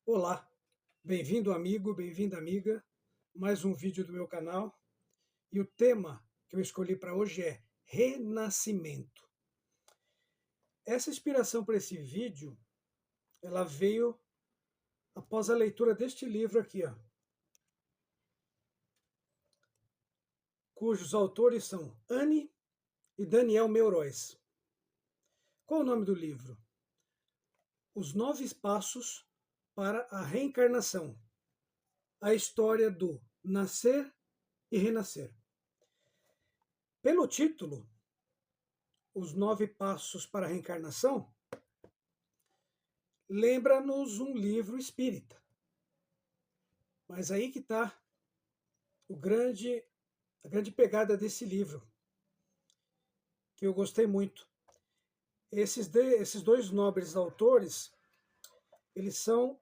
Olá, bem-vindo amigo, bem-vinda amiga, mais um vídeo do meu canal. E o tema que eu escolhi para hoje é renascimento. Essa inspiração para esse vídeo, ela veio após a leitura deste livro aqui, ó, cujos autores são Anne e Daniel Meurois. Qual é o nome do livro? Os 9 Passos para a Reencarnação. A história do nascer e renascer. Pelo título, Os 9 Passos para a Reencarnação, lembra-nos um livro espírita. Mas aí que está a grande pegada desse livro, que eu gostei muito. Esses dois nobres autores, eles são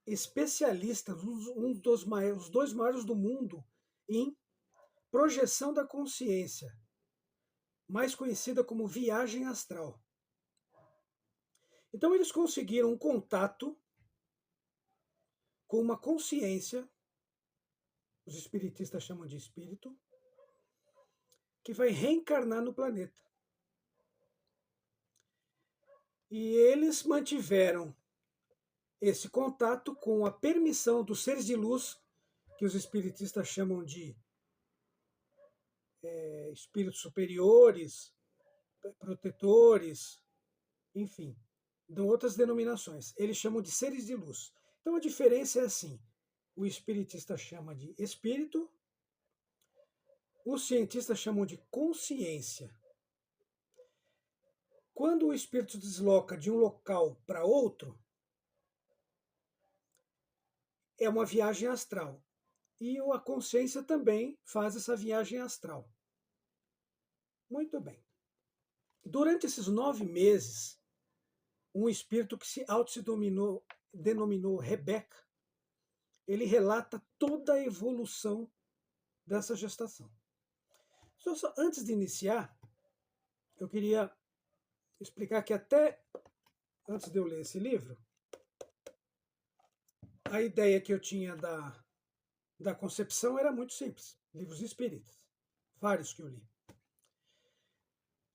especialistas, os dois maiores do mundo, em projeção da consciência, mais conhecida como viagem astral. Então eles conseguiram um contato com uma consciência, os espiritistas chamam de espírito, que vai reencarnar no planeta. E eles mantiveram esse contato com a permissão dos seres de luz, que os espiritistas chamam de espíritos superiores, protetores, enfim, dão outras denominações. Eles chamam de seres de luz. Então a diferença é assim: o espiritista chama de espírito, os cientistas chamam de consciência. Quando o espírito se desloca de um local para outro, é uma viagem astral. E a consciência também faz essa viagem astral. Muito bem. Durante esses 9 meses, um espírito que se denominou Rebeca, ele relata toda a evolução dessa gestação. Só antes de iniciar, eu queria explicar que até antes de eu ler esse livro, a ideia que eu tinha da concepção era muito simples. Livros espíritas, vários que eu li.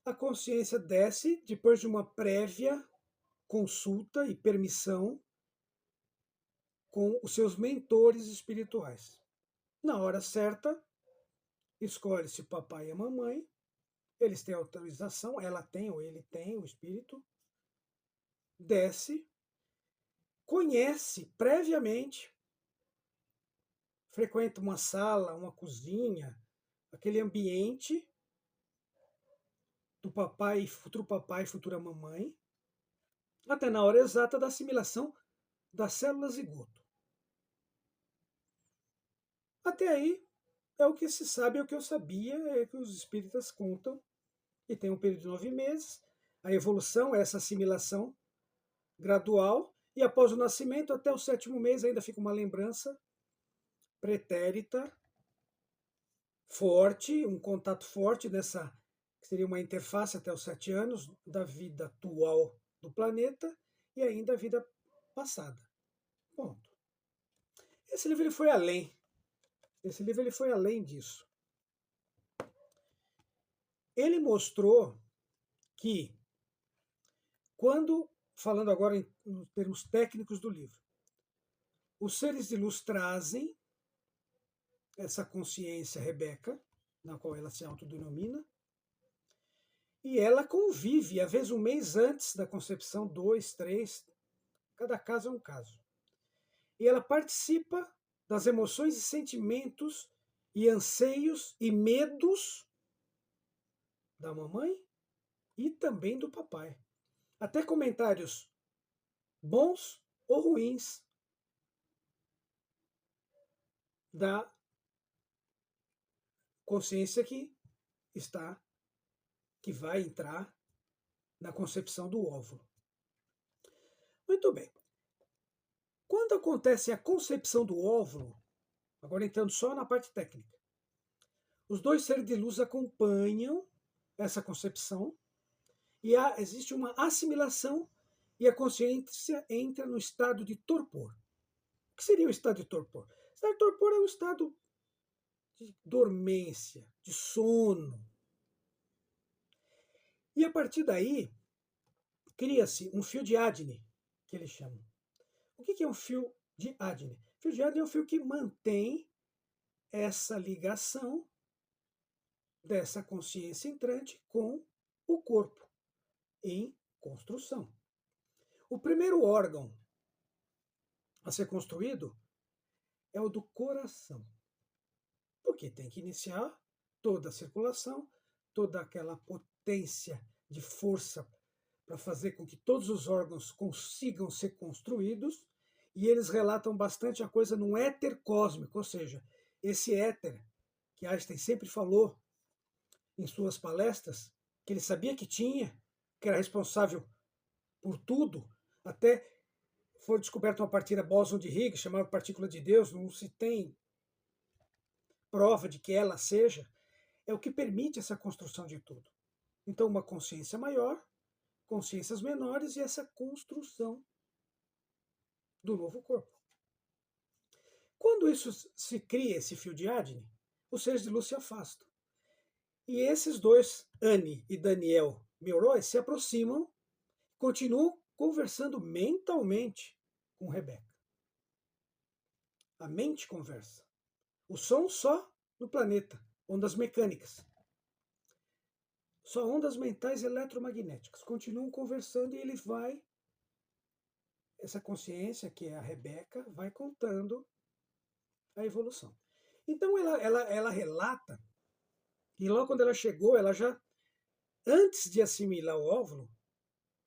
A consciência desce depois de uma prévia consulta e permissão com os seus mentores espirituais. Na hora certa, escolhe-se o papai e a mamãe, eles têm autorização, ela tem ou ele tem, o espírito, desce, conhece previamente, frequenta uma sala, uma cozinha, aquele ambiente do papai, e futura mamãe, até na hora exata da assimilação das células zigoto. Até aí, é o que se sabe, é o que eu sabia, é o que os espíritas contam, e tem um período de 9 meses. A evolução é essa assimilação gradual, e após o nascimento, até o 7º mês, ainda fica uma lembrança pretérita, forte, um contato forte nessa, que seria uma interface até os 7 anos da vida atual do planeta e ainda a vida passada. Ponto. Esse livro ele foi além. Esse livro ele foi além disso. Ele mostrou que, quando, falando agora em termos técnicos do livro, os seres de luz trazem essa consciência Rebeca, na qual ela se autodenomina, e ela convive, às vezes um mês antes da concepção, 2, 3, cada caso é um caso. E ela participa das emoções e sentimentos e anseios e medos da mamãe e também do papai. Até comentários bons ou ruins da consciência que vai entrar na concepção do óvulo. Muito bem. Quando acontece a concepção do óvulo, agora entrando só na parte técnica, os dois seres de luz acompanham essa concepção e existe uma assimilação e a consciência entra no estado de torpor. O que seria o estado de torpor? O estado de torpor é um estado de dormência, de sono. E a partir daí, cria-se um fio de Adne, que eles chamam. O que é um fio de Adne? O fio de Adne é um fio que mantém essa ligação dessa consciência entrante com o corpo em construção. O primeiro órgão a ser construído é o do coração, porque tem que iniciar toda a circulação, toda aquela potência de força para fazer com que todos os órgãos consigam ser construídos, e eles relatam bastante a coisa num éter cósmico, ou seja, esse éter que Einstein sempre falou em suas palestras, que ele sabia que tinha, que era responsável por tudo, até foi descoberta uma partícula bóson de Higgs, chamada partícula de Deus, não se tem prova de que ela seja, é o que permite essa construção de tudo. Então, uma consciência maior, consciências menores e essa construção do novo corpo. Quando isso se cria, esse fio de Adne, os seres de luz se afastam. E esses dois, Annie e Daniel Milroy, se aproximam, continuam conversando mentalmente com Rebeca. A mente conversa. O som só no planeta, ondas mecânicas. Só ondas mentais eletromagnéticas. Continuam conversando e ele vai, essa consciência, que é a Rebeca, vai contando a evolução. Então ela relata, e logo quando ela chegou, ela já, antes de assimilar o óvulo,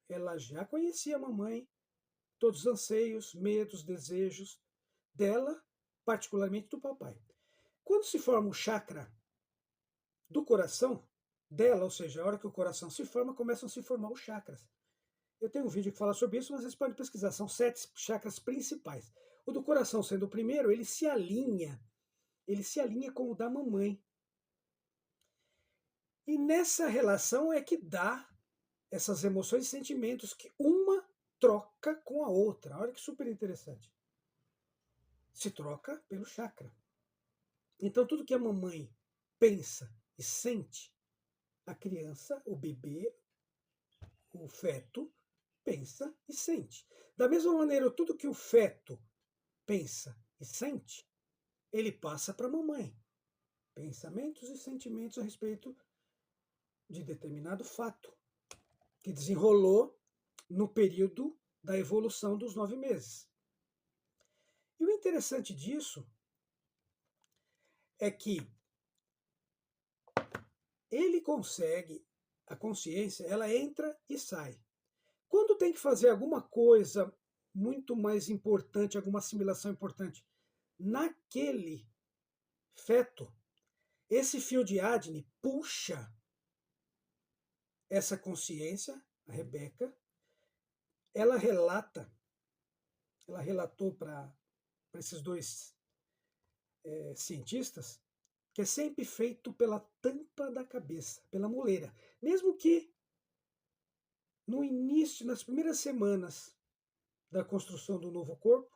ela já conhecia a mamãe, todos os anseios, medos, desejos dela, particularmente do papai. Quando se forma o chakra do coração dela, ou seja, a hora que o coração se forma, começam a se formar os chakras. Eu tenho um vídeo que fala sobre isso, mas vocês podem pesquisar. São 7 chakras principais. O do coração sendo o primeiro, ele se alinha com o da mamãe. E nessa relação é que dá essas emoções e sentimentos que uma troca com a outra. Olha que super interessante. Se troca pelo chakra. Então tudo que a mamãe pensa e sente, a criança, o bebê, o feto, pensa e sente. Da mesma maneira, tudo que o feto pensa e sente, ele passa para a mamãe. Pensamentos e sentimentos a respeito de determinado fato que desenrolou no período da evolução dos 9 meses. E o interessante disso é que ele consegue, a consciência, ela entra e sai. Quando tem que fazer alguma coisa muito mais importante, alguma assimilação importante, naquele feto, esse fio de Adne puxa essa consciência, a Rebeca, ela relatou para esses dois cientistas, que é sempre feito pela tampa da cabeça, pela moleira. Mesmo que no início, nas primeiras semanas da construção do novo corpo,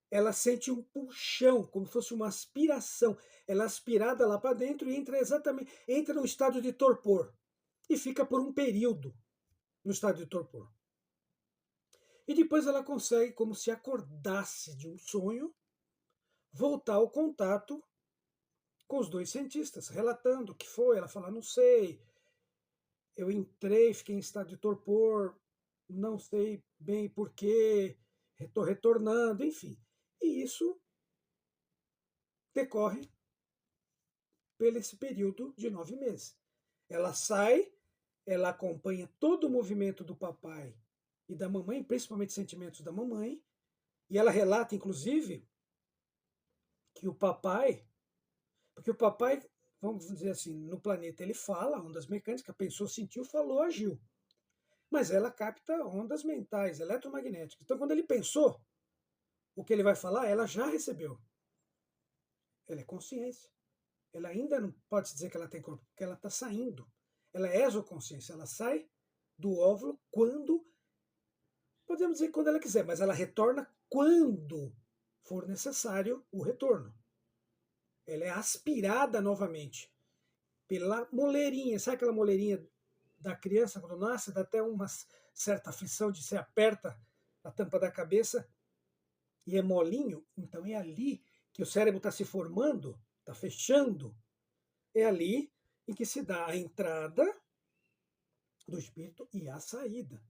ela sente um puxão, como se fosse uma aspiração. Ela é aspirada lá para dentro e entra no estado de torpor. E fica por um período no estado de torpor. E depois ela consegue, como se acordasse de um sonho, voltar ao contato com os dois cientistas, relatando o que foi. Ela fala, não sei, eu entrei, fiquei em estado de torpor, não sei bem porquê, estou retornando, enfim. E isso decorre pelo esse período de 9 meses. Ela sai, ela acompanha todo o movimento do papai e da mamãe, principalmente sentimentos da mamãe, e ela relata, inclusive, que o papai, porque o papai, vamos dizer assim, no planeta ele fala, ondas mecânicas, pensou, sentiu, falou, agiu. Mas ela capta ondas mentais, eletromagnéticas. Então, quando ele pensou o que ele vai falar, ela já recebeu. Ela é consciência. Ela ainda não pode dizer que ela tem corpo, porque ela está saindo. Ela é exoconsciência, ela sai do óvulo quando podemos dizer quando ela quiser, mas ela retorna quando for necessário o retorno. Ela é aspirada novamente pela moleirinha. Sabe aquela moleirinha da criança quando nasce? Dá até uma certa aflição de se aperta a tampa da cabeça e é molinho. Então é ali que o cérebro está se formando, está fechando. É ali em que se dá a entrada do espírito e a saída.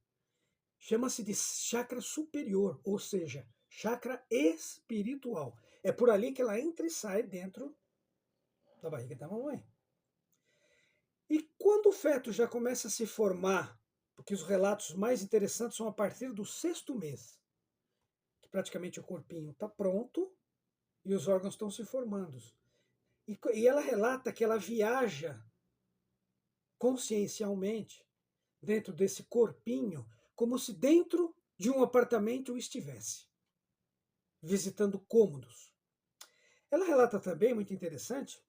Chama-se de chakra superior, ou seja, chakra espiritual. É por ali que ela entra e sai dentro da barriga da mamãe. E quando o feto já começa a se formar, porque os relatos mais interessantes são a partir do 6º mês, que praticamente o corpinho está pronto e os órgãos estão se formando. E ela relata que ela viaja consciencialmente dentro desse corpinho, como se dentro de um apartamento estivesse, visitando cômodos. Ela relata também, muito interessante,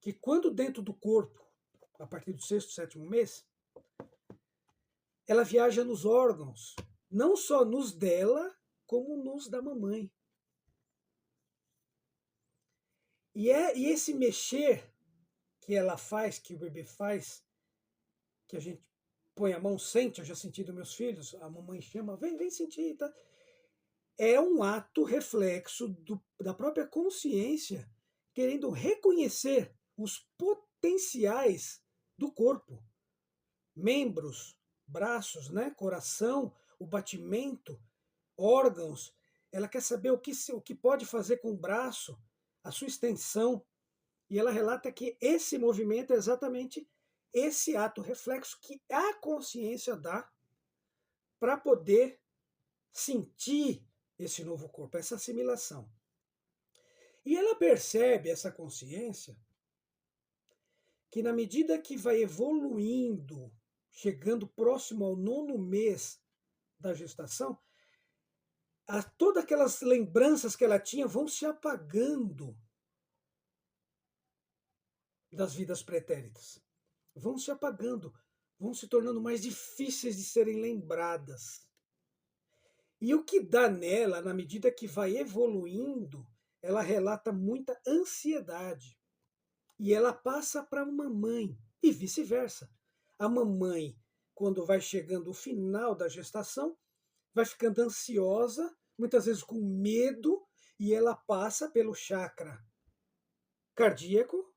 que quando dentro do corpo, a partir do 6º, 7º mês, ela viaja nos órgãos, não só nos dela, como nos da mamãe. E esse mexer que ela faz, que o bebê faz, que a gente põe a mão, sente, eu já senti dos meus filhos, a mamãe chama, vem sentir, tá? É um ato reflexo da própria consciência, querendo reconhecer os potenciais do corpo, membros, braços, né, coração, o batimento, órgãos. Ela quer saber o que pode fazer com o braço, a sua extensão. E ela relata que esse movimento é exatamente esse ato reflexo que a consciência dá para poder sentir esse novo corpo, essa assimilação. E ela percebe, essa consciência, que na medida que vai evoluindo, chegando próximo ao 9º mês da gestação, todas aquelas lembranças que ela tinha vão se apagando das vidas pretéritas. Vão se apagando, vão se tornando mais difíceis de serem lembradas. E o que dá nela, na medida que vai evoluindo, ela relata muita ansiedade. E ela passa para a mamãe, e vice-versa. A mamãe, quando vai chegando o final da gestação, vai ficando ansiosa, muitas vezes com medo, e ela passa pelo chakra cardíaco,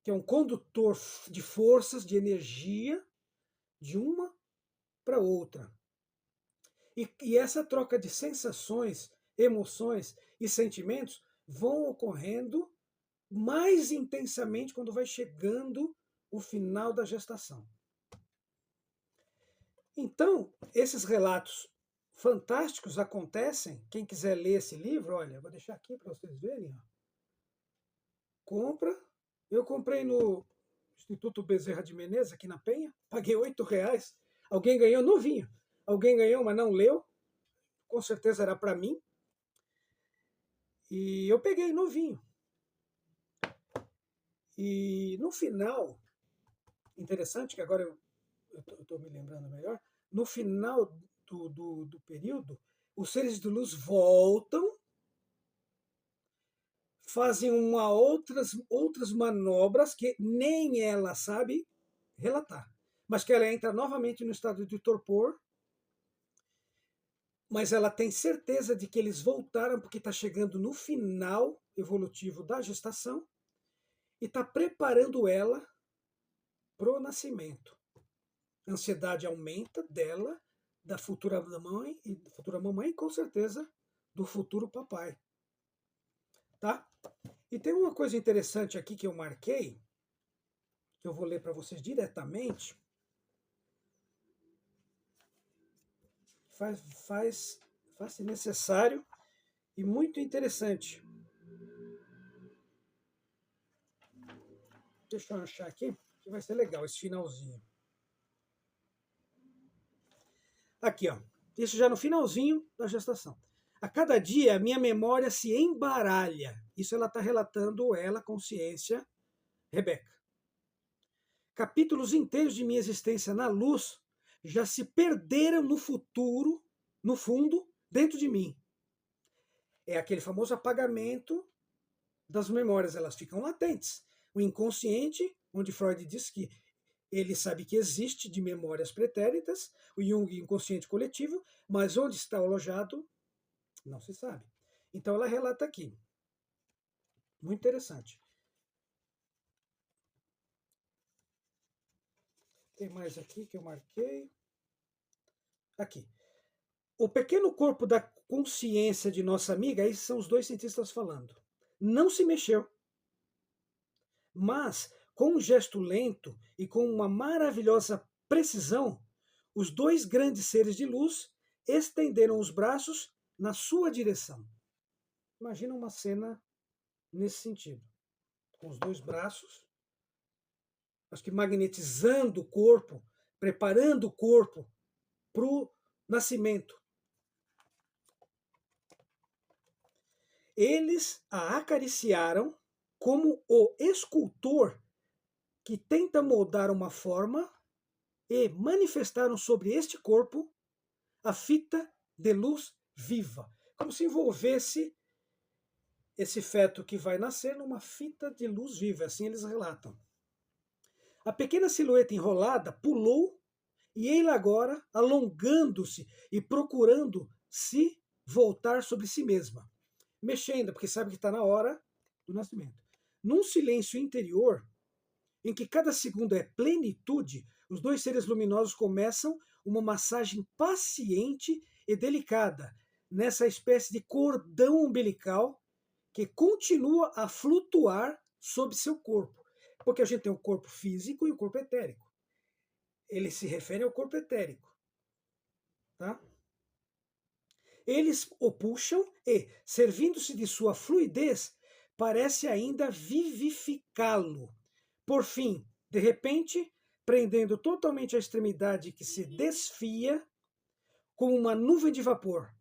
que é um condutor de forças, de energia, de uma para outra. E essa troca de sensações, emoções e sentimentos vão ocorrendo mais intensamente quando vai chegando o final da gestação. Então, esses relatos fantásticos acontecem. Quem quiser ler esse livro, olha, vou deixar aqui para vocês verem. Ó. Compra. Eu comprei no Instituto Bezerra de Menezes, aqui na Penha, paguei R$8. Alguém ganhou novinho. Alguém ganhou, mas não leu. Com certeza era para mim. E eu peguei novinho. E no final, interessante que agora eu estou me lembrando melhor, no final do período, os seres de luz voltam, fazem outras manobras que nem ela sabe relatar, mas que ela entra novamente no estado de torpor, mas ela tem certeza de que eles voltaram porque está chegando no final evolutivo da gestação e está preparando ela para o nascimento. A ansiedade aumenta dela, da futura mamãe e com certeza do futuro papai. Tá? E tem uma coisa interessante aqui que eu marquei, que eu vou ler para vocês diretamente. Faz necessário e muito interessante. Deixa eu achar aqui, que vai ser legal esse finalzinho. Aqui, ó. Isso já no finalzinho da gestação. A cada dia a minha memória se embaralha. Isso ela está relatando, ela, consciência, Rebeca. Capítulos inteiros de minha existência na luz já se perderam no futuro, no fundo, dentro de mim. É aquele famoso apagamento das memórias, elas ficam latentes. O inconsciente, onde Freud diz que ele sabe que existe de memórias pretéritas, o Jung inconsciente coletivo, mas onde está alojado, não se sabe. Então ela relata aqui. Muito interessante. Tem mais aqui que eu marquei. Aqui. O pequeno corpo da consciência de nossa amiga, aí são os dois cientistas falando, não se mexeu. Mas, com um gesto lento e com uma maravilhosa precisão, os dois grandes seres de luz estenderam os braços na sua direção. Imagina uma cena nesse sentido. Com os dois braços, acho que magnetizando o corpo, preparando o corpo para o nascimento. Eles a acariciaram como o escultor que tenta moldar uma forma e manifestaram sobre este corpo a fita de luz viva, como se envolvesse esse feto que vai nascer numa fita de luz viva, assim eles relatam. A pequena silhueta enrolada pulou e ele agora alongando-se e procurando se voltar sobre si mesma, mexendo, porque sabe que está na hora do nascimento. Num silêncio interior, em que cada segundo é plenitude, os dois seres luminosos começam uma massagem paciente e delicada nessa espécie de cordão umbilical que continua a flutuar sobre seu corpo. Porque a gente tem o corpo físico e o corpo etérico. Ele se refere ao corpo etérico. Tá? Eles o puxam e, servindo-se de sua fluidez, parece ainda vivificá-lo. Por fim, de repente, prendendo totalmente a extremidade que se desfia como uma nuvem de vapor.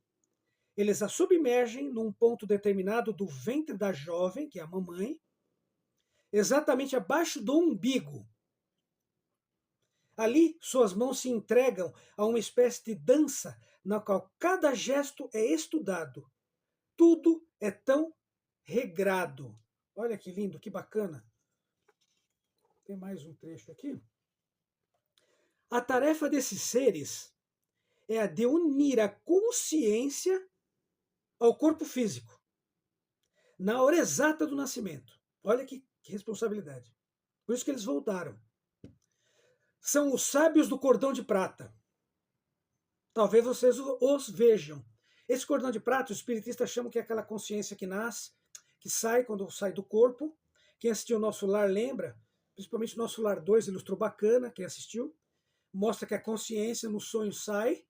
Eles a submergem num ponto determinado do ventre da jovem, que é a mamãe, exatamente abaixo do umbigo. Ali, suas mãos se entregam a uma espécie de dança na qual cada gesto é estudado. Tudo é tão regrado. Olha que lindo, que bacana. Tem mais um trecho aqui. A tarefa desses seres é a de unir a consciência ao corpo físico, na hora exata do nascimento. Olha que responsabilidade. Por isso que eles voltaram. São os sábios do cordão de prata. Talvez vocês os vejam. Esse cordão de prata, os espiritistas chamam que é aquela consciência que nasce, que sai quando sai do corpo. Quem assistiu o Nosso Lar lembra, principalmente o Nosso Lar 2, ilustrou bacana, quem assistiu. Mostra que a consciência no sonho sai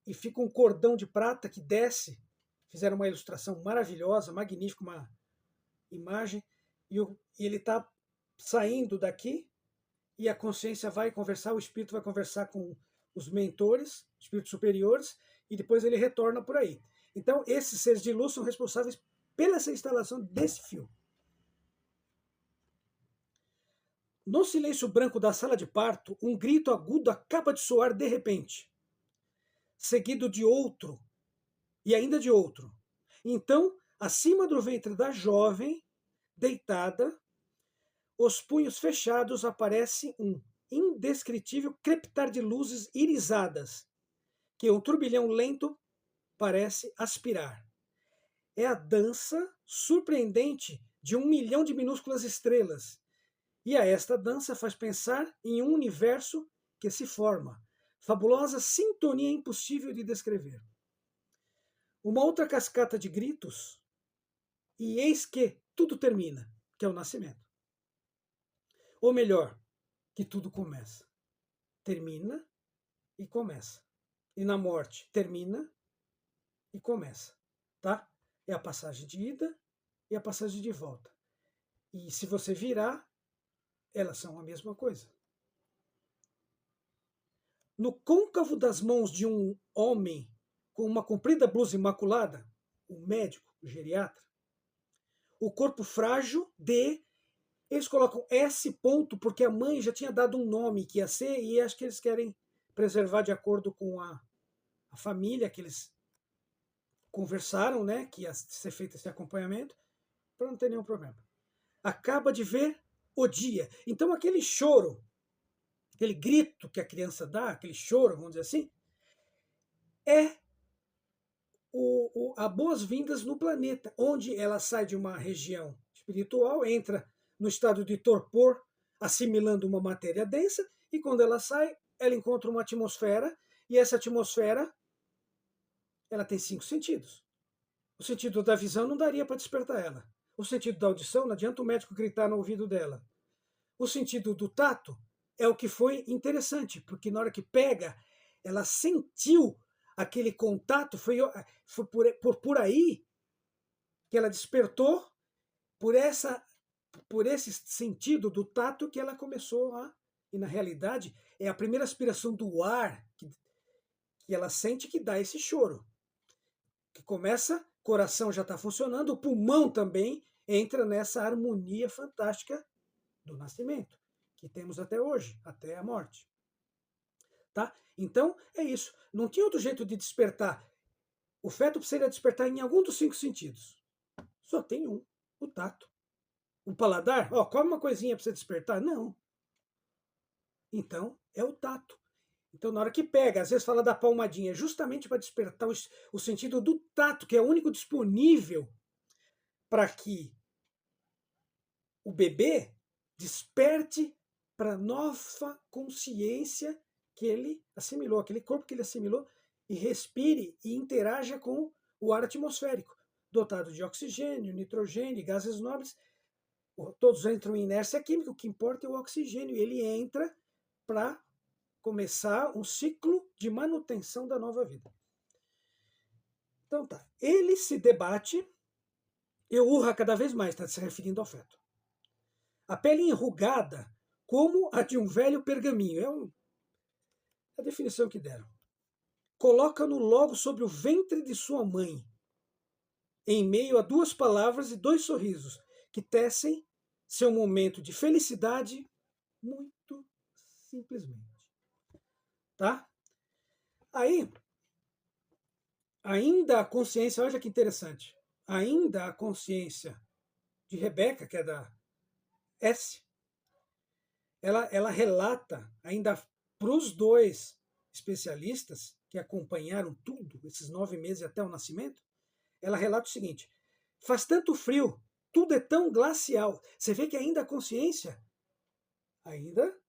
e fica um cordão de prata que desce. Fizeram uma ilustração maravilhosa, magnífica, uma imagem. E ele está saindo daqui e a consciência vai conversar, o espírito vai conversar com os mentores, espíritos superiores, e depois ele retorna por aí. Então, esses seres de luz são responsáveis pela essa instalação desse fio. No silêncio branco da sala de parto, um grito agudo acaba de soar de repente, seguido de outro, e ainda de outro. Então, acima do ventre da jovem, deitada, os punhos fechados, aparece um indescritível crepitar de luzes irisadas, que um turbilhão lento parece aspirar. É a dança surpreendente de 1 milhão de minúsculas estrelas. E a esta dança faz pensar em um universo que se forma. Fabulosa sintonia impossível de descrever. Uma outra cascata de gritos, e eis que tudo termina, que é o nascimento. Ou melhor, que tudo começa. Termina e começa. E na morte, termina e começa. Tá? É a passagem de ida e a passagem de volta. E se você virar, elas são a mesma coisa. No côncavo das mãos de um homem com uma comprida blusa imaculada, o médico, o geriatra, o corpo frágil de... Eles colocam S ponto porque a mãe já tinha dado um nome que ia ser e acho que eles querem preservar de acordo com a família que eles conversaram, né, que ia ser feito esse acompanhamento, para não ter nenhum problema. Acaba de ver o dia. Então aquele choro, aquele grito que a criança dá, aquele choro, vamos dizer assim, é a boas-vindas no planeta, onde ela sai de uma região espiritual, entra no estado de torpor, assimilando uma matéria densa, e quando ela sai, ela encontra uma atmosfera, e essa atmosfera ela tem 5 sentidos. O sentido da visão não daria para despertar ela. O sentido da audição, não adianta o médico gritar no ouvido dela. O sentido do tato é o que foi interessante, porque na hora que pega, ela sentiu aquele contato, foi por aí que ela despertou, por esse sentido do tato que ela começou a... E na realidade, é a primeira aspiração do ar que ela sente que dá esse choro. Que começa, coração já está funcionando, o pulmão também entra nessa harmonia fantástica do nascimento, que temos até hoje, até a morte. Tá? Então, é isso. Não tinha outro jeito de despertar. O feto precisa despertar em algum dos 5 sentidos. Só tem um, o tato. O paladar, come uma coisinha para você despertar? Não. Então, é o tato. Então, na hora que pega, às vezes fala da palmadinha, justamente para despertar o sentido do tato, que é o único disponível para que o bebê desperte para a nova consciência que ele assimilou, aquele corpo que ele assimilou, e respire e interaja com o ar atmosférico, dotado de oxigênio, nitrogênio e gases nobres. Todos entram em inércia química, o que importa é o oxigênio. Ele entra para começar um ciclo de manutenção da nova vida. Então tá, ele se debate, eu urra cada vez mais, está se referindo ao feto. A pele enrugada, como a de um velho pergaminho, é a definição que deram. Coloca-no logo sobre o ventre de sua mãe, em meio a 2 palavras e 2 sorrisos, que tecem seu momento de felicidade muito simplesmente. Tá? Aí, ainda a consciência, olha que interessante, ainda a consciência de Rebeca, que é da S, ela relata ainda para os 2 especialistas que acompanharam tudo, esses 9 meses até o nascimento, ela relata o seguinte: faz tanto frio, tudo é tão glacial. Você vê que ainda a consciência, ainda,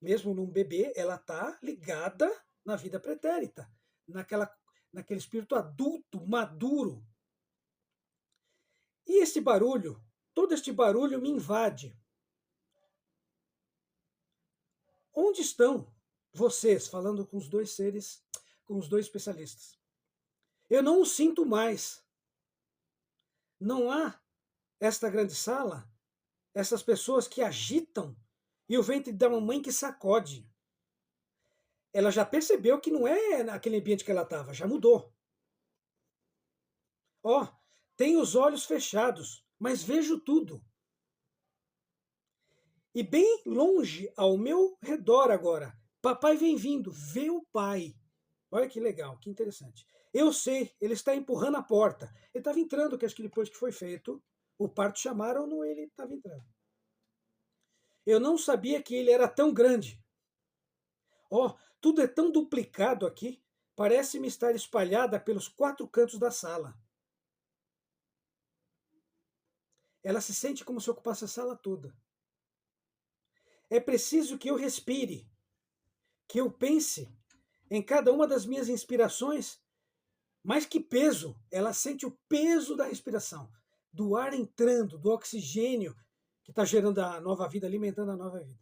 mesmo num bebê, ela está ligada na vida pretérita, naquele espírito adulto, maduro. E esse barulho, todo este barulho me invade. Onde estão vocês, falando com os 2 seres, com os 2 especialistas? Eu não os sinto mais. Não há esta grande sala, essas pessoas que agitam e o ventre da mamãe que sacode. Ela já percebeu que não é naquele ambiente que ela estava, já mudou. Tenho os olhos fechados, mas vejo tudo. E bem longe ao meu redor agora, papai vem vindo, vê o pai. Olha que legal, que interessante. Eu sei, ele está empurrando a porta. Ele estava entrando, que acho que depois que foi feito, o parto chamaram-no, ele estava entrando. Eu não sabia que ele era tão grande. Tudo é tão duplicado aqui, parece-me estar espalhada pelos 4 cantos da sala. Ela se sente como se ocupasse a sala toda. É preciso que eu respire, que eu pense em cada uma das minhas inspirações. Mas que peso! Ela sente o peso da respiração, do ar entrando, do oxigênio que está gerando a nova vida, alimentando a nova vida.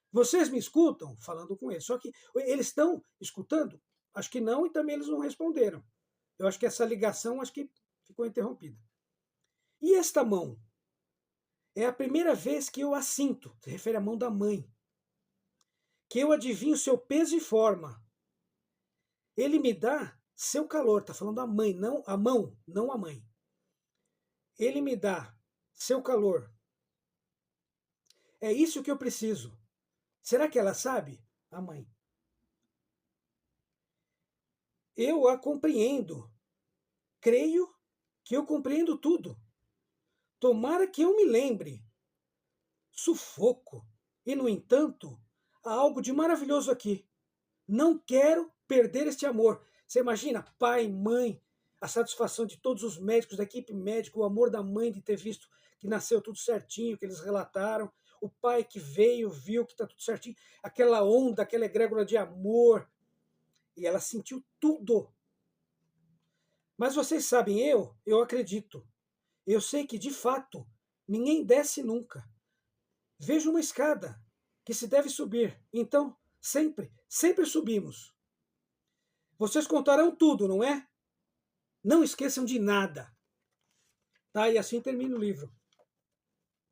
Vocês me escutam? Falando com eles. Só que eles estão escutando? Acho que não, e também eles não responderam. Eu acho que essa ligação acho que ficou interrompida. E esta mão? É a primeira vez que eu a sinto, se refere à mão da mãe, que eu adivinho seu peso e forma. Ele me dá seu calor, está falando a mãe, não a mão, não a mãe. Ele me dá seu calor. É isso que eu preciso. Será que ela sabe? A mãe. eu a compreendo. Creio que eu compreendo tudo. Tomara que eu me lembre. Sufoco. E, no entanto, há algo de maravilhoso aqui. Não quero perder este amor. Você imagina, pai, mãe, a satisfação de todos os médicos, da equipe médica, o amor da mãe de ter visto que nasceu tudo certinho, que eles relataram, o pai que veio, viu que está tudo certinho, aquela onda, aquela egrégora de amor. E ela sentiu tudo. Mas vocês sabem, eu acredito. Eu sei que, de fato, ninguém desce nunca. Vejo uma escada que se deve subir. Então, sempre subimos. Vocês contarão tudo, não é? Não esqueçam de nada. Tá? E assim termina o livro.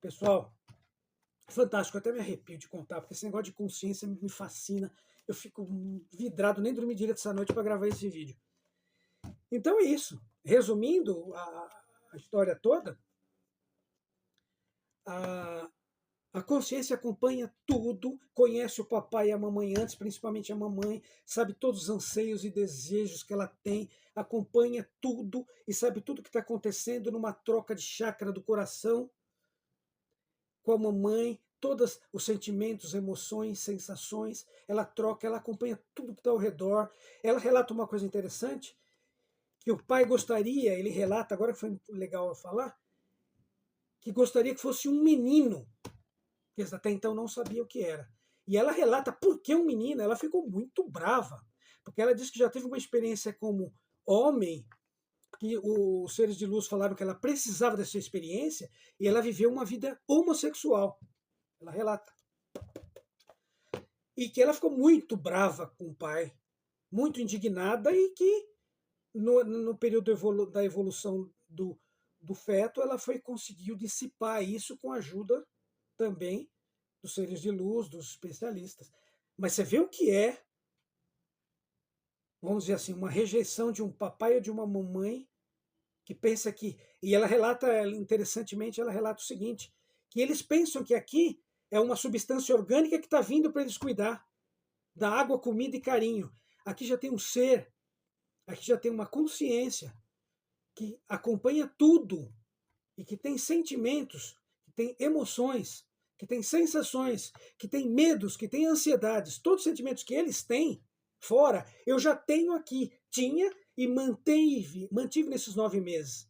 Pessoal, fantástico. Eu até me arrepio de contar, porque esse negócio de consciência me fascina. Eu fico vidrado, nem dormi direito essa noite para gravar esse vídeo. Então é isso. Resumindo a história toda, a consciência acompanha tudo, conhece o papai e a mamãe antes, principalmente a mamãe, sabe todos os anseios e desejos que ela tem, acompanha tudo e sabe tudo que está acontecendo numa troca de chácara do coração com a mamãe, todos os sentimentos, emoções, sensações, ela troca, ela acompanha tudo que está ao redor. Ela relata uma coisa interessante, que o pai gostaria, ele relata, agora que foi legal eu falar, que gostaria que fosse um menino, que eles até então não sabiam o que era. E ela relata por que um menino, ela ficou muito brava, porque ela disse que já teve uma experiência como homem, que os seres de luz falaram que ela precisava dessa experiência, e ela viveu uma vida homossexual. Ela relata. E que ela ficou muito brava com o pai, muito indignada, e que no período da evolução do feto, ela conseguiu dissipar isso com a ajuda também dos seres de luz, dos especialistas. Mas você vê o que é, vamos dizer assim, uma rejeição de um papai ou de uma mamãe que pensa que... E ela relata, interessantemente, ela relata o seguinte, que eles pensam que aqui é uma substância orgânica que está vindo para eles cuidar, da água, comida e carinho. Aqui já tem um ser, aqui já tem uma consciência que acompanha tudo e que tem sentimentos, que tem emoções, que tem sensações, que tem medos, que tem ansiedades. Todos os sentimentos que eles têm fora, eu já tenho aqui. Tinha e mantive nesses 9 meses.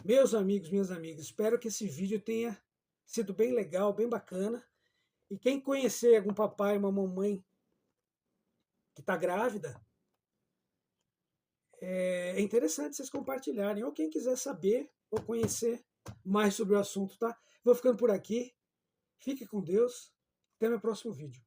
Meus amigos, minhas amigas, espero que esse vídeo tenha sido bem legal, bem bacana. E quem conhecer algum papai, uma mamãe que está grávida, é interessante vocês compartilharem. Ou quem quiser saber ou conhecer mais sobre o assunto, tá? Vou ficando por aqui. Fique com Deus. Até meu próximo vídeo.